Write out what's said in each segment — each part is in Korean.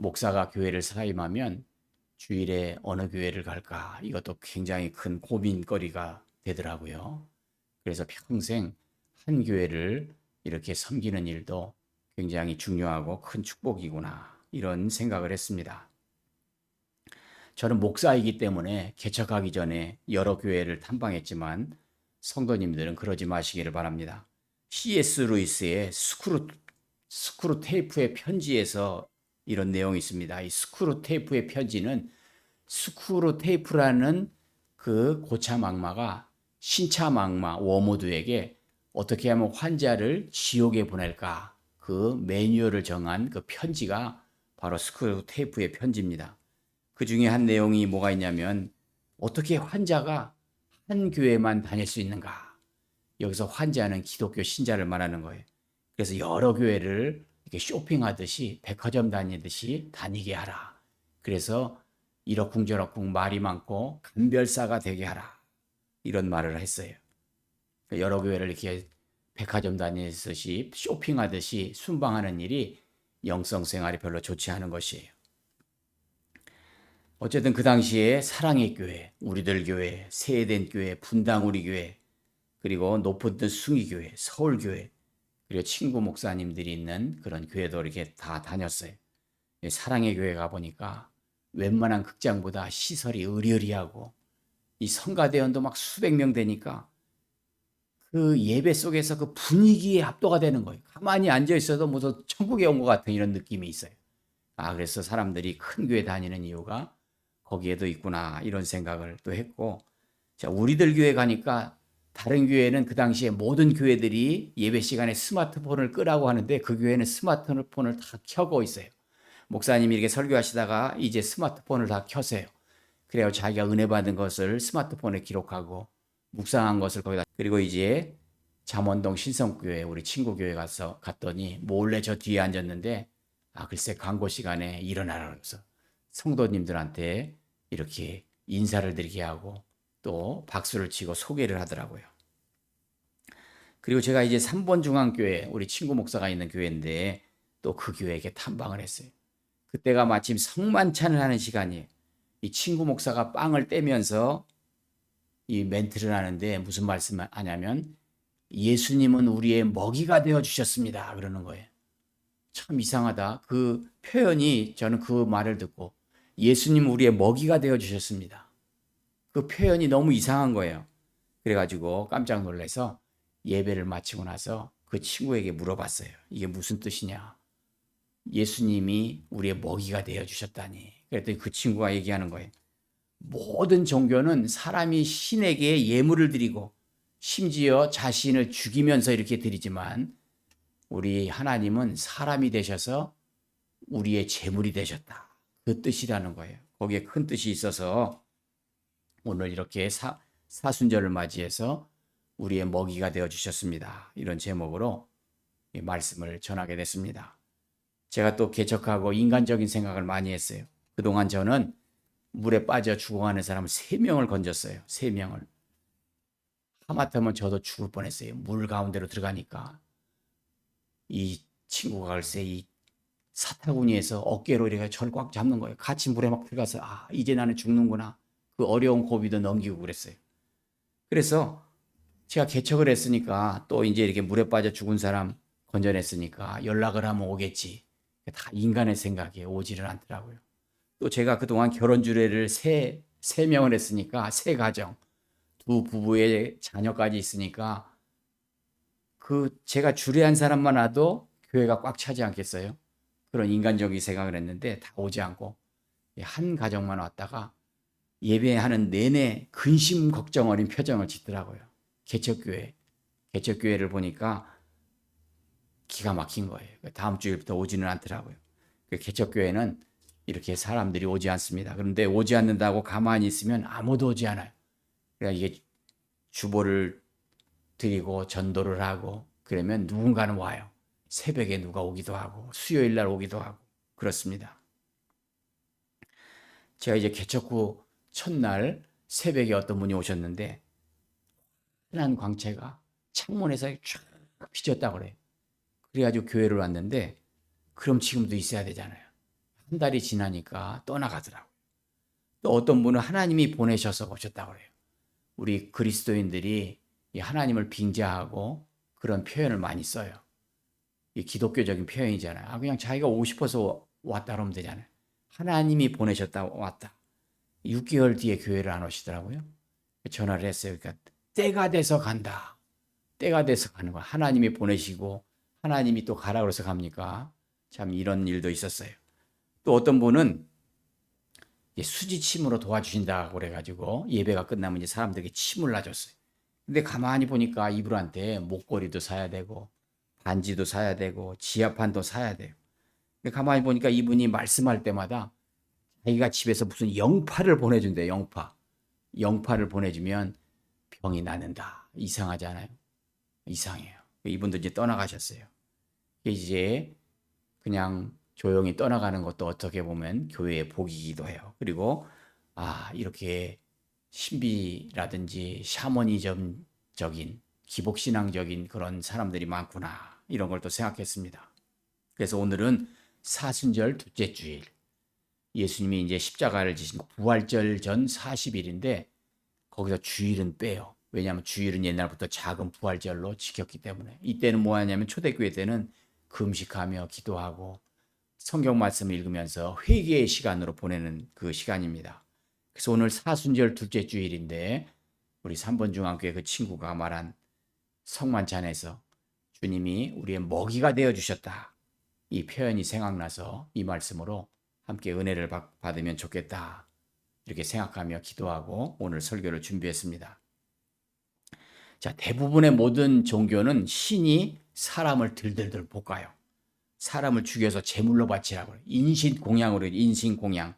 목사가 교회를 사임하면 주일에 어느 교회를 갈까? 이것도 굉장히 큰 고민거리가 되더라고요. 그래서 평생 한 교회를 이렇게 섬기는 일도 굉장히 중요하고 큰 축복이구나. 이런 생각을 했습니다. 저는 목사이기 때문에 개척하기 전에 여러 교회를 탐방했지만 성도님들은 그러지 마시기를 바랍니다. C.S. 루이스의 스크루 테이프의 편지에서 이런 내용이 있습니다. 이 스크루 테이프의 편지는 스크루 테이프라는 그 고참 악마가 신참 악마 워무드에게 어떻게 하면 환자를 지옥에 보낼까 그 매뉴얼을 정한 그 편지가 바로 스크루 테이프의 편지입니다. 그 중에 한 내용이 뭐가 있냐면 어떻게 환자가 한 교회만 다닐 수 있는가? 여기서 환자는 기독교 신자를 말하는 거예요. 그래서 여러 교회를 이렇게 쇼핑하듯이 백화점 다니듯이 다니게 하라. 그래서 이러쿵저러쿵 말이 많고 간별사가 되게 하라. 이런 말을 했어요. 여러 교회를 이렇게 백화점 다니듯이 쇼핑하듯이 순방하는 일이 영성 생활이 별로 좋지 않은 것이에요. 어쨌든 그 당시에 사랑의 교회, 우리들 교회, 세eden 교회, 분당 우리 교회, 그리고 높은 뜻 숭의교회, 서울교회, 그리고 친구 목사님들이 있는 그런 교회도 이렇게 다 다녔어요. 사랑의 교회 가보니까 웬만한 극장보다 시설이 으리으리하고 이 성가대원도 막 수백 명 되니까 그 예배 속에서 그 분위기에 압도가 되는 거예요. 가만히 앉아 있어도 무슨 천국에 온 것 같은 이런 느낌이 있어요. 그래서 사람들이 큰 교회 다니는 이유가 거기에도 있구나 이런 생각을 또 했고, 자, 우리들 교회 가니까 다른 교회는 그 당시에 모든 교회들이 예배 시간에 스마트폰을 끄라고 하는데 그 교회는 스마트폰을 다 켜고 있어요. 목사님이 이렇게 설교하시다가 이제 스마트폰을 다 켜세요. 그래야 자기가 은혜 받은 것을 스마트폰에 기록하고 묵상한 것을 거기다, 그리고 이제 잠원동 신성교회 우리 친구 교회 가서 갔더니 몰래 저 뒤에 앉았는데 글쎄 광고 시간에 일어나라 그래서 성도님들한테 이렇게 인사를 드리게 하고 또 박수를 치고 소개를 하더라고요. 그리고 제가 이제 3번 중앙교회 우리 친구 목사가 있는 교회인데 또 그 교회에게 탐방을 했어요. 그때가 마침 성만찬을 하는 시간이에요. 이 친구 목사가 빵을 떼면서 이 멘트를 하는데 무슨 말씀을 하냐면 예수님은 우리의 먹이가 되어 주셨습니다. 그러는 거예요. 참 이상하다. 그 표현이 저는 그 말을 듣고 예수님 우리의 먹이가 되어 주셨습니다. 그 표현이 너무 이상한 거예요. 그래가지고 깜짝 놀라서 예배를 마치고 나서 그 친구에게 물어봤어요. 이게 무슨 뜻이냐? 예수님이 우리의 먹이가 되어 주셨다니. 그랬더니 그 친구가 얘기하는 거예요. 모든 종교는 사람이 신에게 예물을 드리고 심지어 자신을 죽이면서 이렇게 드리지만 우리 하나님은 사람이 되셔서 우리의 제물이 되셨다. 그 뜻이라는 거예요. 거기에 큰 뜻이 있어서 오늘 이렇게 사순절을 맞이해서 우리의 먹이가 되어 주셨습니다. 이런 제목으로 말씀을 전하게 됐습니다. 제가 또 개척하고 인간적인 생각을 많이 했어요. 그동안 저는 물에 빠져 죽어가는 사람을 3명을 건졌어요. 3명을. 하마터면 저도 죽을 뻔했어요. 물 가운데로 들어가니까 이 친구가 글쎄 이 사타구니에서 어깨로 이렇게 저를 꽉 잡는 거예요. 같이 물에 막 들어가서 이제 나는 죽는구나. 그 어려운 고비도 넘기고 그랬어요. 그래서 제가 개척을 했으니까 또 이제 이렇게 물에 빠져 죽은 사람 건져냈으니까 연락을 하면 오겠지. 다 인간의 생각에 오지를 않더라고요. 또 제가 그동안 결혼 주례를 세 명을 했으니까 세 가정, 두 부부의 자녀까지 있으니까 그 제가 주례한 사람만 와도 교회가 꽉 차지 않겠어요? 그런 인간적인 생각을 했는데 다 오지 않고 한 가정만 왔다가 예배하는 내내 근심 걱정 어린 표정을 짓더라고요. 개척교회를 보니까 기가 막힌 거예요. 다음 주일부터 오지는 않더라고요. 개척교회는 이렇게 사람들이 오지 않습니다. 그런데 오지 않는다고 가만히 있으면 아무도 오지 않아요. 그러니까 이게 주보를 드리고 전도를 하고 그러면 누군가는 와요. 새벽에 누가 오기도 하고 수요일 날 오기도 하고 그렇습니다. 제가 이제 개척 후 첫날 새벽에 어떤 분이 오셨는데 환한 광채가 창문에서 쫙 비쳤다고 그래요. 그래가지고 교회를 왔는데 그럼 지금도 있어야 되잖아요. 한 달이 지나니까 떠나가더라고요. 또 어떤 분은 하나님이 보내셔서 오셨다고 그래요. 우리 그리스도인들이 이 하나님을 빙자하고 그런 표현을 많이 써요. 이 기독교적인 표현이잖아요. 그냥 자기가 오고 싶어서 왔다 그러면 되잖아요. 하나님이 보내셨다 왔다. 6개월 뒤에 교회를 안 오시더라고요. 전화를 했어요. 그러니까 때가 돼서 간다. 때가 돼서 가는 거야. 하나님이 보내시고 하나님이 또 가라 그래서 갑니까? 참 이런 일도 있었어요. 또 어떤 분은 수지침으로 도와주신다고 그래가지고 예배가 끝나면 이제 사람들에게 침을 놔줬어요. 근데 가만히 보니까 이분한테 목걸이도 사야 되고 반지도 사야 되고 지하판도 사야 돼요. 근데 가만히 보니까 이분이 말씀할 때마다 자기가 집에서 무슨 영파를 보내준대. 영파를 보내주면 병이 낫는다. 이상하잖아요. 이상해요. 이분도 이제 떠나가셨어요. 이제 그냥 조용히 떠나가는 것도 어떻게 보면 교회의 복이기도 해요. 그리고 이렇게 신비라든지 샤머니즘적인 기복신앙적인 그런 사람들이 많구나. 이런 걸 또 생각했습니다. 그래서 오늘은 사순절 둘째 주일. 예수님이 이제 십자가를 지신 부활절 전 40일인데 거기서 주일은 빼요. 왜냐하면 주일은 옛날부터 작은 부활절로 지켰기 때문에. 이때는 뭐 하냐면 초대교회 때는 금식하며 기도하고 성경 말씀을 읽으면서 회개의 시간으로 보내는 그 시간입니다. 그래서 오늘 사순절 둘째 주일인데 우리 3번 중앙교회 그 친구가 말한 성만찬에서 주님이 우리의 먹이가 되어 주셨다. 이 표현이 생각나서 이 말씀으로 함께 은혜를 받으면 좋겠다. 이렇게 생각하며 기도하고 오늘 설교를 준비했습니다. 자, 대부분의 모든 종교는 신이 사람을 들들들 볶아요. 사람을 죽여서 제물로 바치라고 해요. 인신공양으로 해요. 인신공양.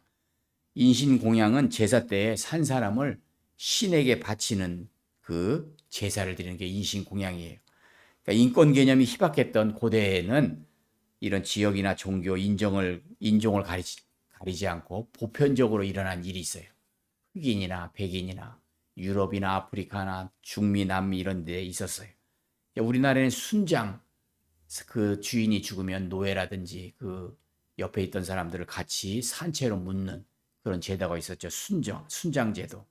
인신공양은 제사 때 산 사람을 신에게 바치는 그 제사를 드리는 게 인신공양이에요. 그러니까 인권 개념이 희박했던 고대에는 이런 지역이나 종교, 인종을 가리지 않고 보편적으로 일어난 일이 있어요. 흑인이나 백인이나 유럽이나 아프리카나 중미, 남미 이런 데 있었어요. 우리나라에는 순장, 그 주인이 죽으면 노예라든지 그 옆에 있던 사람들을 같이 산채로 묻는 그런 제도가 있었죠. 순장제도.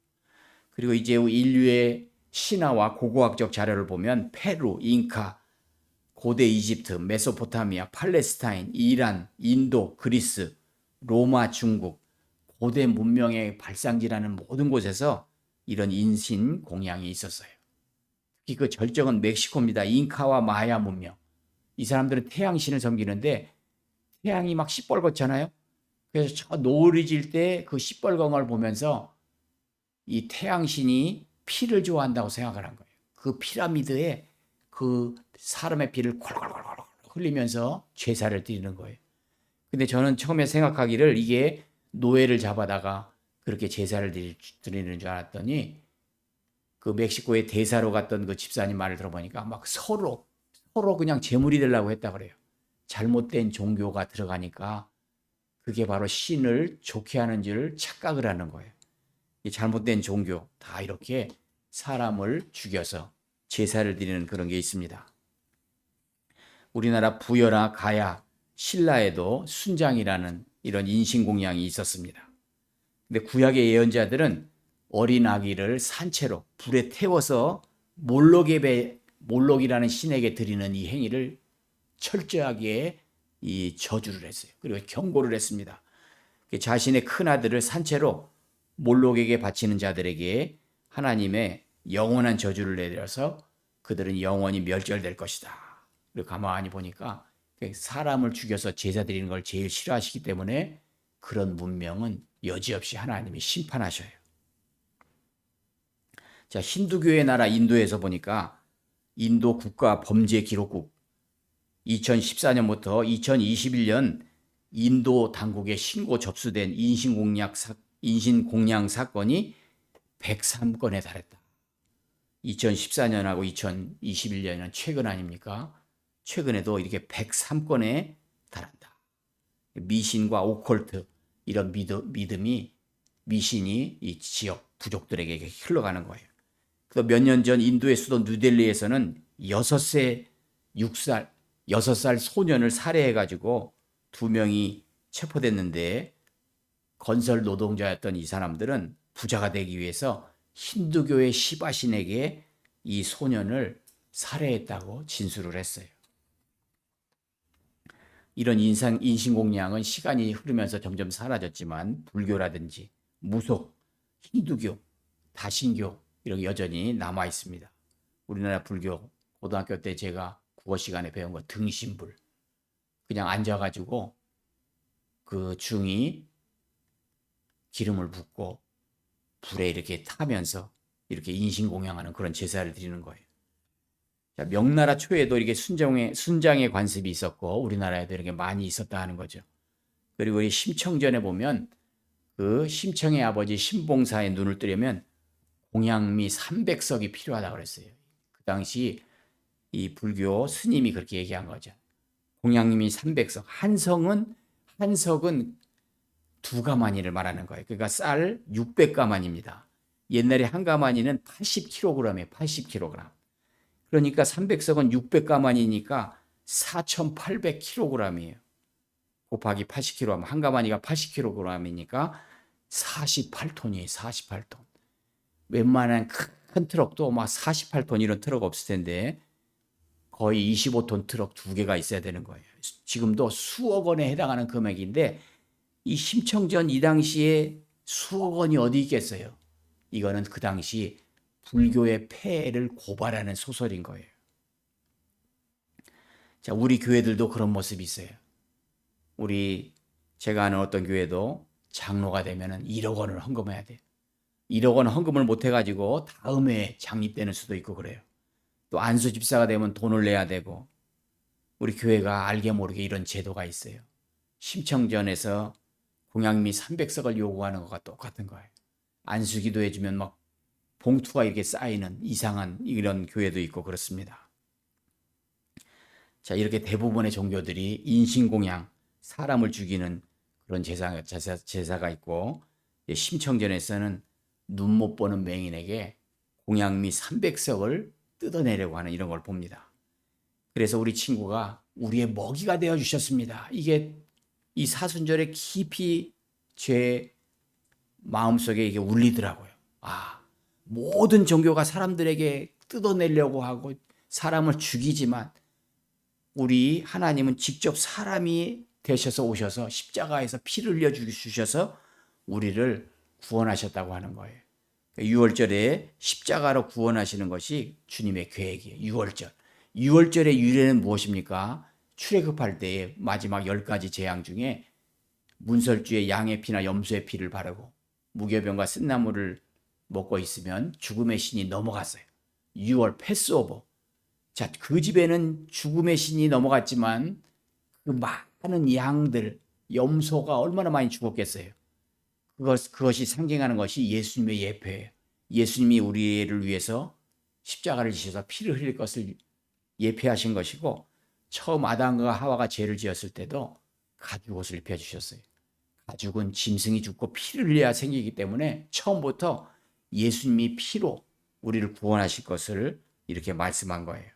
그리고 이제 인류의 신화와 고고학적 자료를 보면 페루, 잉카, 고대 이집트, 메소포타미아, 팔레스타인, 이란, 인도, 그리스, 로마, 중국, 고대 문명의 발상지라는 모든 곳에서 이런 인신 공양이 있었어요. 특히 그 절정은 멕시코입니다. 잉카와 마야 문명. 이 사람들은 태양신을 섬기는데 태양이 막 시뻘겋잖아요. 그래서 저 노을이 질 때 그 시뻘건 보면서 이 태양신이 피를 좋아한다고 생각을 한 거예요. 그 피라미드에 그 사람의 피를 콜콜콜콜 흘리면서 제사를 드리는 거예요. 근데 저는 처음에 생각하기를 이게 노예를 잡아다가 그렇게 제사를 드리는 줄 알았더니 그 멕시코에 대사로 갔던 그 집사님 말을 들어보니까 막 서로 그냥 제물이 되려고 했다 그래요. 잘못된 종교가 들어가니까 그게 바로 신을 좋게 하는 줄 착각을 하는 거예요. 이 잘못된 종교 다 이렇게 사람을 죽여서 제사를 드리는 그런 게 있습니다. 우리나라 부여나 가야, 신라에도 순장이라는 이런 인신공양이 있었습니다. 근데 구약의 예언자들은 어린 아기를 산채로 불에 태워서 몰록이라는 신에게 드리는 이 행위를 철저하게 이 저주를 했어요. 그리고 경고를 했습니다. 자신의 큰 아들을 산채로 몰록에게 바치는 자들에게 하나님의 영원한 저주를 내려서 그들은 영원히 멸절될 것이다. 그리고 가만히 보니까 사람을 죽여서 제사 드리는 걸 제일 싫어하시기 때문에 그런 문명은 여지없이 하나님이 심판하셔요. 자, 힌두교의 나라 인도에서 보니까 인도 국가 범죄 기록국 2014년부터 2021년 인도 당국에 신고 접수된 인신공양 사건이 103건에 달했다. 2014년하고 2021년은 최근 아닙니까? 최근에도 이렇게 103건에 달한다. 미신과 오컬트 이런 믿음이 미신이 이 지역 부족들에게 흘러가는 거예요. 또 몇 년 전 인도의 수도 뉴델리에서는 6살 소년을 살해해가지고 2명이 체포됐는데 건설 노동자였던 이 사람들은 부자가 되기 위해서 힌두교의 시바신에게 이 소년을 살해했다고 진술을 했어요. 이런 인신공양은 시간이 흐르면서 점점 사라졌지만 불교라든지 무속, 힌두교, 다신교 이런 게 여전히 남아 있습니다. 우리나라 불교 고등학교 때 제가 국어 시간에 배운 거 등신불. 그냥 앉아가지고 그 중이 기름을 붓고 불에 이렇게 타면서 이렇게 인신공양하는 그런 제사를 드리는 거예요. 자, 명나라 초에도 이렇게 순장의 관습이 있었고 우리나라에도 이렇게 많이 있었다 하는 거죠. 그리고 이 심청전에 보면 그 심청의 아버지 신봉사의 눈을 뜨려면 공양미 300석이 필요하다고 그랬어요. 그 당시 이 불교 스님이 그렇게 얘기한 거죠. 공양미 300석. 한석은 두 가마니를 말하는 거예요. 그러니까 쌀 600가마니입니다. 옛날에 한 가마니는 80kg이에요. 80kg. 그러니까 300석은 600가마니니까 4,800kg이에요. 곱하기 80kg, 한 가마니가 80kg이니까 48톤이에요. 48톤. 웬만한 큰 트럭도 막 48톤 이런 트럭 없을 텐데 거의 25톤 트럭 두 개가 있어야 되는 거예요. 지금도 수억 원에 해당하는 금액인데 이 심청전 이 당시에 수억 원이 어디 있겠어요? 이거는 그 당시 불교의 폐해를 고발하는 소설인 거예요. 자, 우리 교회들도 그런 모습이 있어요. 제가 아는 어떤 교회도 장로가 되면은 1억 원을 헌금해야 돼요. 1억 원 헌금을 못 해가지고 다음 해에 장립되는 수도 있고 그래요. 또 안수 집사가 되면 돈을 내야 되고 우리 교회가 알게 모르게 이런 제도가 있어요. 심청전에서 공양미 300석을 요구하는 것과 똑같은 거예요. 안수기도 해주면 막 봉투가 이렇게 쌓이는 이상한 이런 교회도 있고 그렇습니다. 자, 이렇게 대부분의 종교들이 인신공양, 사람을 죽이는 그런 제사가 있고 심청전에서는 눈 못 보는 맹인에게 공양미 300석을 뜯어내려고 하는 이런 걸 봅니다. 그래서 우리 친구가 우리의 먹이가 되어 주셨습니다. 이게 이 사순절에 깊이 제 마음속에 이게 울리더라고요. 모든 종교가 사람들에게 뜯어내려고 하고 사람을 죽이지만 우리 하나님은 직접 사람이 되셔서 오셔서 십자가에서 피를 흘려 주셔서 우리를 구원하셨다고 하는 거예요. 6월절에 십자가로 구원하시는 것이 주님의 계획이에요. 6월절. 6월절의 유래는 무엇입니까? 출애굽할 때의 마지막 10가지 재앙 중에 문설주에 양의 피나 염소의 피를 바르고 무교병과 쓴나물을 먹고 있으면 죽음의 신이 넘어갔어요. 6월 패스오버. 자, 그 집에는 죽음의 신이 넘어갔지만 그 많은 양들, 염소가 얼마나 많이 죽었겠어요. 그것이 상징하는 것이 예수님의 예표예요. 예수님이 우리를 위해서 십자가를 지셔서 피를 흘릴 것을 예표하신 것이고 처음 아담과 하와가 죄를 지었을 때도 가죽옷을 입혀주셨어요. 가죽은 짐승이 죽고 피를 흘려야 생기기 때문에 처음부터 예수님이 피로 우리를 구원하실 것을 이렇게 말씀한 거예요.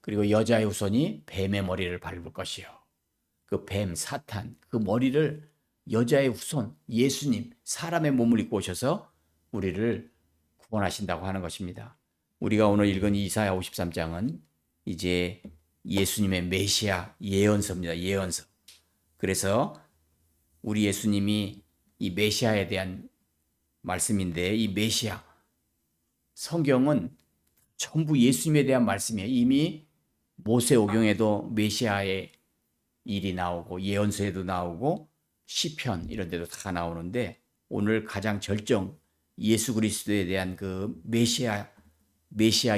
그리고 여자의 후손이 뱀의 머리를 밟을 것이요. 그 뱀, 사탄, 그 머리를 여자의 후손, 예수님, 사람의 몸을 입고 오셔서 우리를 구원하신다고 하는 것입니다. 우리가 오늘 읽은 이사야 53장은 이제 예수님의 메시아 예언서입니다. 예언서. 그래서 우리 예수님이 이 메시아에 대한 말씀인데 이 메시아 성경은 전부 예수님에 대한 말씀이에요. 이미 모세오경에도 메시아의 일이 나오고 예언서에도 나오고 시편 이런 데도 다 나오는데 오늘 가장 절정 예수 그리스도에 대한 그 메시아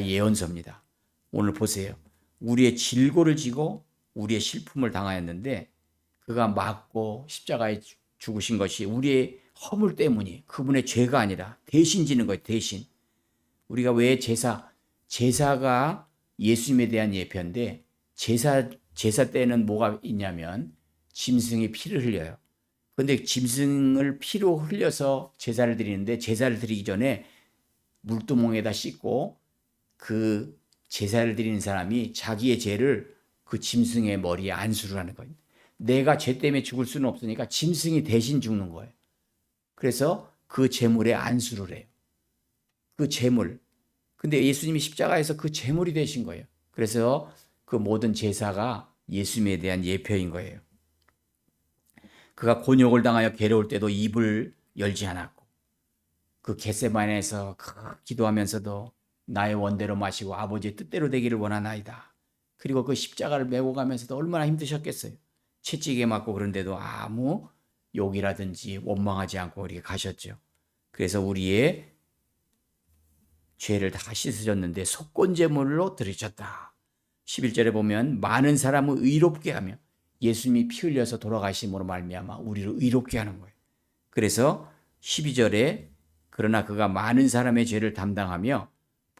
예언서입니다. 오늘 보세요. 우리의 질고를 지고 우리의 실품을 당하였는데 그가 맞고 십자가에 죽으신 것이 우리의 허물 때문이 그분의 죄가 아니라 대신 지는 거예요. 대신. 우리가 왜 제사가 예수님에 대한 예표인데 제사 때는 뭐가 있냐면 짐승이 피를 흘려요. 그런데 짐승을 피로 흘려서 제사를 드리는데 제사를 드리기 전에 물두멍에다 씻고 그 제사를 드리는 사람이 자기의 죄를 그 짐승의 머리에 안수를 하는 거예요. 내가 죄 때문에 죽을 수는 없으니까 짐승이 대신 죽는 거예요. 그래서 그 제물에 안수를 해요. 그 제물. 근데 예수님이 십자가에서 그 제물이 되신 거예요. 그래서 그 모든 제사가 예수님에 대한 예표인 거예요. 그가 곤욕을 당하여 괴로울 때도 입을 열지 않았고, 그 겟세마네에서 기도하면서도 나의 원대로 마시고 아버지의 뜻대로 되기를 원하나이다. 그리고 그 십자가를 메고 가면서도 얼마나 힘드셨겠어요. 채찍에 맞고 그런데도 아무 욕이라든지 원망하지 않고 이렇게 가셨죠. 그래서 우리의 죄를 다 씻으셨는데 속건제물로 드리셨다. 11절에 보면 많은 사람을 의롭게 하며 예수님이 피 흘려서 돌아가심으로 말미암아 우리를 의롭게 하는 거예요. 그래서 12절에 그러나 그가 많은 사람의 죄를 담당하며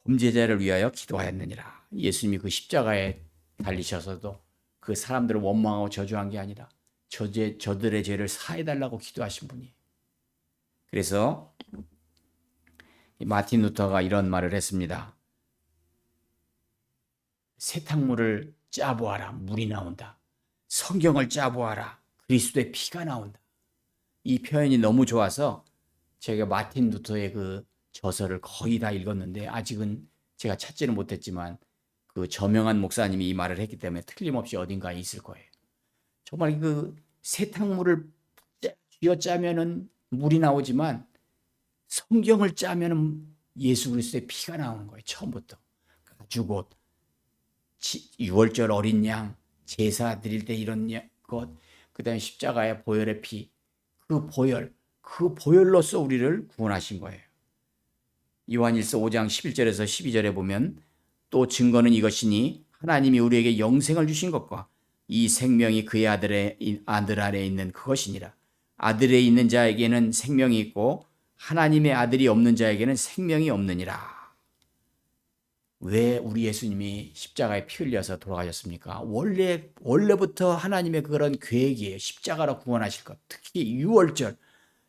범죄자를 위하여 기도하였느니라. 예수님이 그 십자가에 달리셔서도 그 사람들을 원망하고 저주한 게 아니라 저들의 죄를 사해달라고 기도하신 분이에요. 그래서 마틴 루터가 이런 말을 했습니다. 세탁물을 짜보아라, 물이 나온다. 성경을 짜보아라, 그리스도의 피가 나온다. 이 표현이 너무 좋아서 제가 마틴 루터의 그 저서를 거의 다 읽었는데 아직은 제가 찾지는 못했지만 그 저명한 목사님이 이 말을 했기 때문에 틀림없이 어딘가에 있을 거예요. 정말 그 세탁물을 쥐어짜면은 물이 나오지만 성경을 짜면은 예수 그리스도의 피가 나오는 거예요. 처음부터 가죽옷, 유월절 어린 양, 제사 드릴 때 이런 것, 그다음에 십자가의 보혈의 피, 그 보혈로서 우리를 구원하신 거예요. 요한일서 5장 11절에서 12절에 보면 또 증거는 이것이니 하나님이 우리에게 영생을 주신 것과 이 생명이 그의 아들 안에 있는 그것이니라. 아들에 있는 자에게는 생명이 있고 하나님의 아들이 없는 자에게는 생명이 없느니라. 왜 우리 예수님이 십자가에 피 흘려서 돌아가셨습니까? 원래부터 하나님의 그런 계획이에요. 십자가로 구원하실 것. 특히 유월절,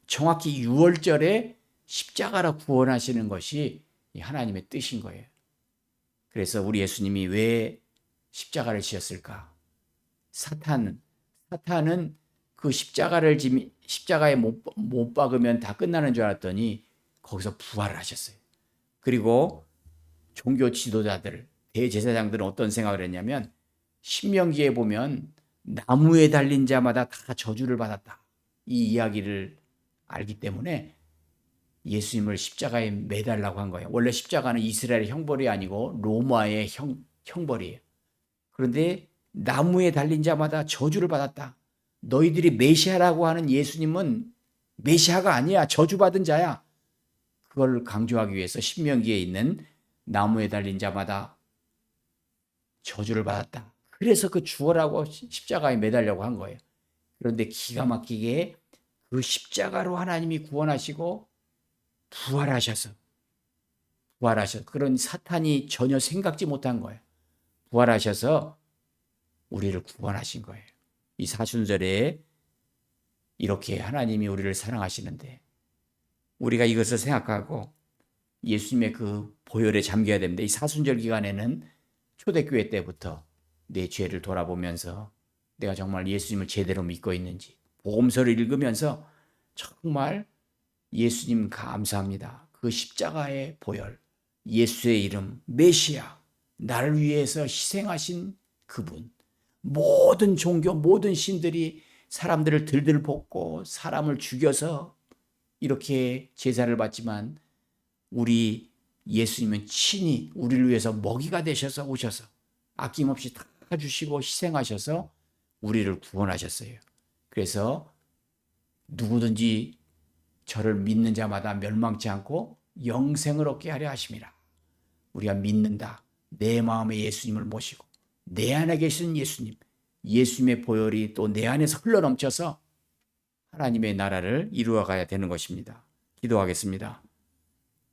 정확히 유월절에 십자가로 구원하시는 것이 하나님의 뜻인 거예요. 그래서 우리 예수님이 왜 십자가를 지었을까? 사탄은 그 십자가에 못 박으면 다 끝나는 줄 알았더니 거기서 부활을 하셨어요. 그리고 종교 지도자들, 대제사장들은 어떤 생각을 했냐면 신명기에 보면 나무에 달린 자마다 다 저주를 받았다. 이 이야기를 알기 때문에 예수님을 십자가에 매달라고 한 거예요. 원래 십자가는 이스라엘의 형벌이 아니고 로마의 형벌이에요. 그런데 나무에 달린 자마다 저주를 받았다. 너희들이 메시아라고 하는 예수님은 메시아가 아니야. 저주받은 자야. 그걸 강조하기 위해서 신명기에 있는 나무에 달린 자마다 저주를 받았다. 그래서 그 죽어라고 십자가에 매달려고 한 거예요. 그런데 기가 막히게 그 십자가로 하나님이 구원하시고 부활하셔서 그런 사탄이 전혀 생각지 못한 거예요. 부활하셔서 우리를 구원하신 거예요. 이 사순절에 이렇게 하나님이 우리를 사랑하시는데 우리가 이것을 생각하고 예수님의 그 보혈에 잠겨야 됩니다. 이 사순절 기간에는 초대교회 때부터 내 죄를 돌아보면서 내가 정말 예수님을 제대로 믿고 있는지 복음서를 읽으면서 정말 예수님 감사합니다. 그 십자가의 보혈, 예수의 이름, 메시아, 나를 위해서 희생하신 그분, 모든 종교, 모든 신들이 사람들을 들들 볶고 사람을 죽여서 이렇게 제사를 받지만 우리 예수님은 친히 우리를 위해서 먹이가 되셔서 오셔서 아낌없이 다 주시고 희생하셔서 우리를 구원하셨어요. 그래서 누구든지 저를 믿는 자마다 멸망치 않고 영생을 얻게 하려 하심이라. 우리가 믿는다. 내 마음에 예수님을 모시고 내 안에 계신 예수님, 예수님의 보혈이 또 내 안에서 흘러넘쳐서 하나님의 나라를 이루어가야 되는 것입니다. 기도하겠습니다.